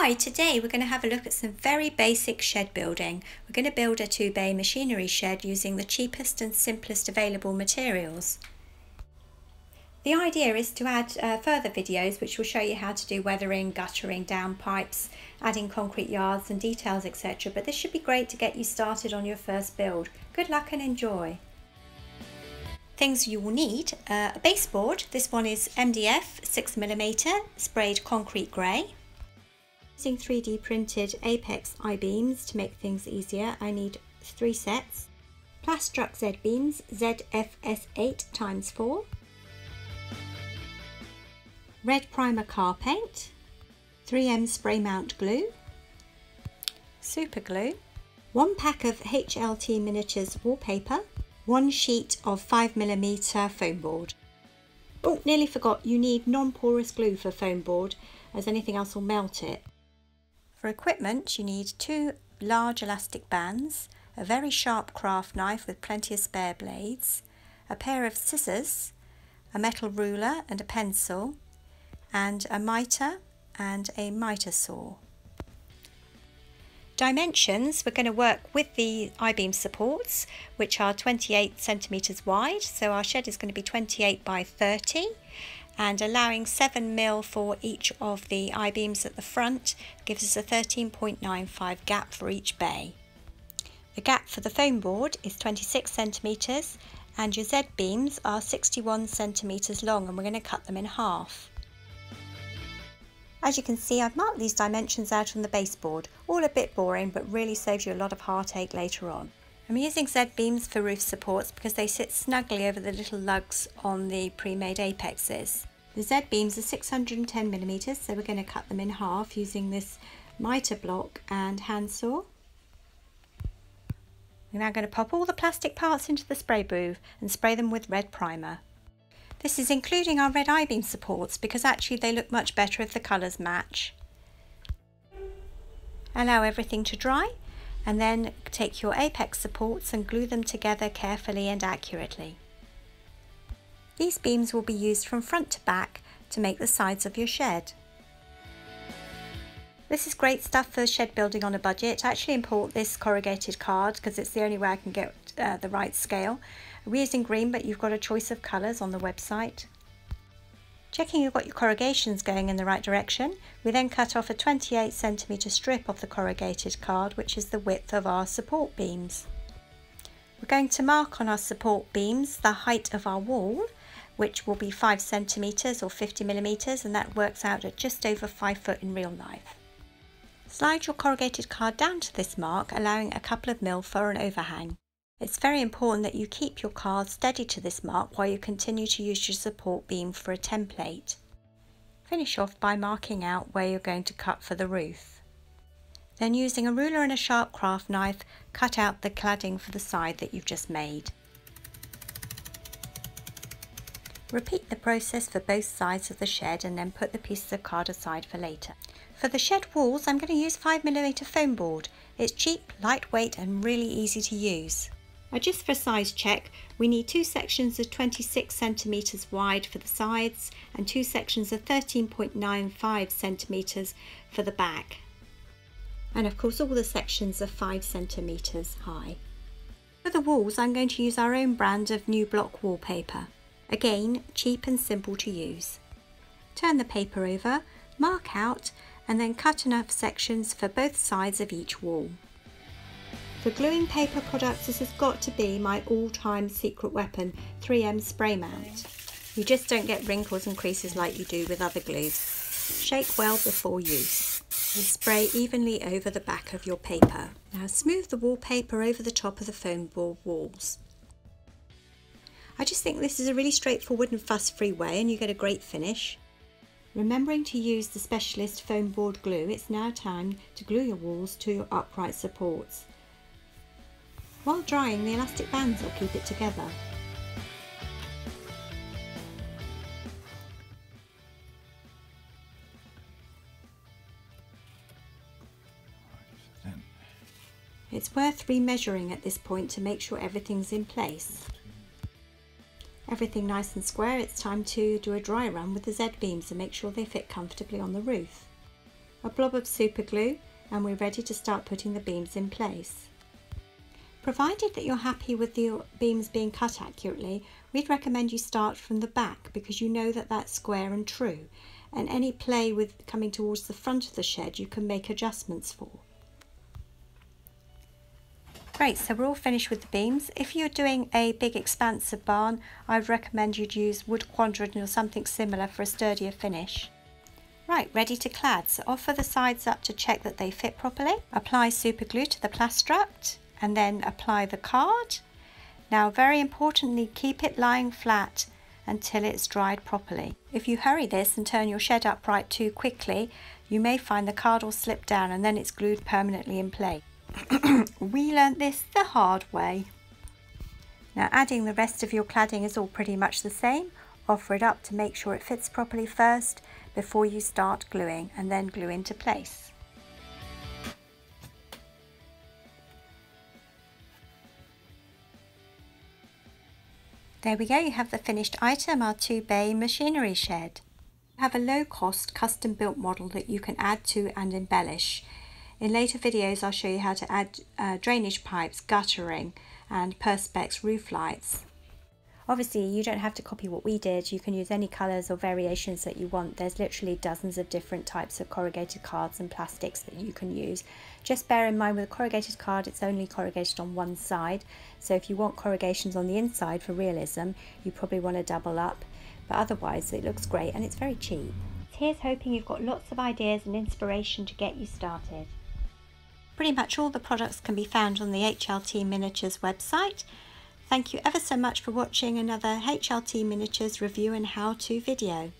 Hi, today we're going to have a look at some very basic shed building. We're going to build a 2-bay machinery shed using the cheapest and simplest available materials. The idea is to add further videos which will show you how to do weathering, guttering, downpipes, adding concrete yards and details, etc. But this should be great to get you started on your first build. Good luck and enjoy. Things you will need: a baseboard. This one is MDF 6mm sprayed concrete grey. Using 3D printed Apex I-beams to make things easier, I need 3 sets. Plastruct Z-beams ZFS 8x4. Red primer car paint. 3M spray mount glue. Super glue. 1 pack of HLT Miniatures wallpaper. 1 sheet of 5mm foam board. Oh, nearly forgot, you need non-porous glue for foam board, as anything else will melt it. For equipment, you need 2 large elastic bands, a very sharp craft knife with plenty of spare blades, a pair of scissors, a metal ruler and a pencil, and a mitre and a mitre saw. Dimensions: we're going to work with the I-beam supports, which are 28 centimetres wide, so our shed is going to be 28 by 30. And allowing 7mm for each of the I-beams at the front gives us a 13.95 gap for each bay. The gap for the foam board is 26 centimetres and your Z-beams are 61 centimetres long, and we're going to cut them in half. As you can see, I've marked these dimensions out on the baseboard, all a bit boring but really saves you a lot of heartache later on. I'm using Z-beams for roof supports because they sit snugly over the little lugs on the pre-made apexes. The Z-beams are 610mm, so we're going to cut them in half using this mitre block and handsaw. We're now going to pop all the plastic parts into the spray booth and spray them with red primer. This is including our red I-beam supports because actually they look much better if the colours match. Allow everything to dry and then take your apex supports and glue them together carefully and accurately. These beams will be used from front to back to make the sides of your shed. This is great stuff for shed building on a budget. I actually import this corrugated card because it's the only way I can get the right scale. We're using green, but you've got a choice of colours on the website. Checking you've got your corrugations going in the right direction, we then cut off a 28cm strip of the corrugated card, which is the width of our support beams. We're going to mark on our support beams the height of our wall, which will be 5 centimetres or 50mm, and that works out at just over 5 foot in real life. Slide your corrugated card down to this mark, allowing a couple of mil for an overhang. It's very important that you keep your card steady to this mark while you continue to use your support beam for a template. Finish off by marking out where you're going to cut for the roof. Then, using a ruler and a sharp craft knife, cut out the cladding for the side that you've just made. Repeat the process for both sides of the shed and then put the pieces of card aside for later. For the shed walls, I'm going to use 5mm foam board. It's cheap, lightweight and really easy to use. Now, just for a size check, we need 2 sections of 26 centimetres wide for the sides and 2 sections of 13.95 centimetres for the back. And of course all the sections are 5 centimetres high. For the walls, I'm going to use our own brand of New Block wallpaper. Again, cheap and simple to use. Turn the paper over, mark out and then cut enough sections for both sides of each wall. For gluing paper products, this has got to be my all-time secret weapon, 3M spray mount. You just don't get wrinkles and creases like you do with other glues. Shake well before use and spray evenly over the back of your paper. Now smooth the wallpaper over the top of the foam board walls. I just think this is a really straightforward and fuss-free way and you get a great finish. Remembering to use the specialist foam board glue, it's now time to glue your walls to your upright supports. While drying, the elastic bands will keep it together. It's worth remeasuring at this point to make sure everything's in place. Everything nice and square, it's time to do a dry run with the Z-beams and make sure they fit comfortably on the roof. a blob of super glue, and we're ready to start putting the beams in place. Provided that you're happy with the beams being cut accurately, we'd recommend you start from the back because you know that that's square and true, and any play with coming towards the front of the shed you can make adjustments for. Great, so we're all finished with the beams. If you're doing a big expansive barn, I'd recommend you'd use wood quandrine or something similar for a sturdier finish. Right, ready to clad. So offer the sides up to check that they fit properly. Apply super glue to the plastrut and then apply the card. Now very importantly, keep it lying flat until it's dried properly. If you hurry this and turn your shed upright too quickly, you may find the card will slip down and then it's glued permanently in place. We learnt this the hard way. Now adding the rest of your cladding is all pretty much the same. Offer it up to make sure it fits properly first before you start gluing, and then glue into place. There we go, you have the finished item, our 2-bay machinery shed. You have a low-cost custom built model that you can add to and embellish. In later videos I'll show you how to add drainage pipes, guttering and perspex roof lights. Obviously you don't have to copy what we did, you can use any colours or variations that you want. There's literally dozens of different types of corrugated cards and plastics that you can use. Just bear in mind with a corrugated card it's only corrugated on one side, so if you want corrugations on the inside for realism you probably want to double up, but otherwise it looks great and it's very cheap. Here's hoping you've got lots of ideas and inspiration to get you started. Pretty much all the products can be found on the HLT Miniatures website. Thank you ever so much for watching another HLT Miniatures review and how-to video.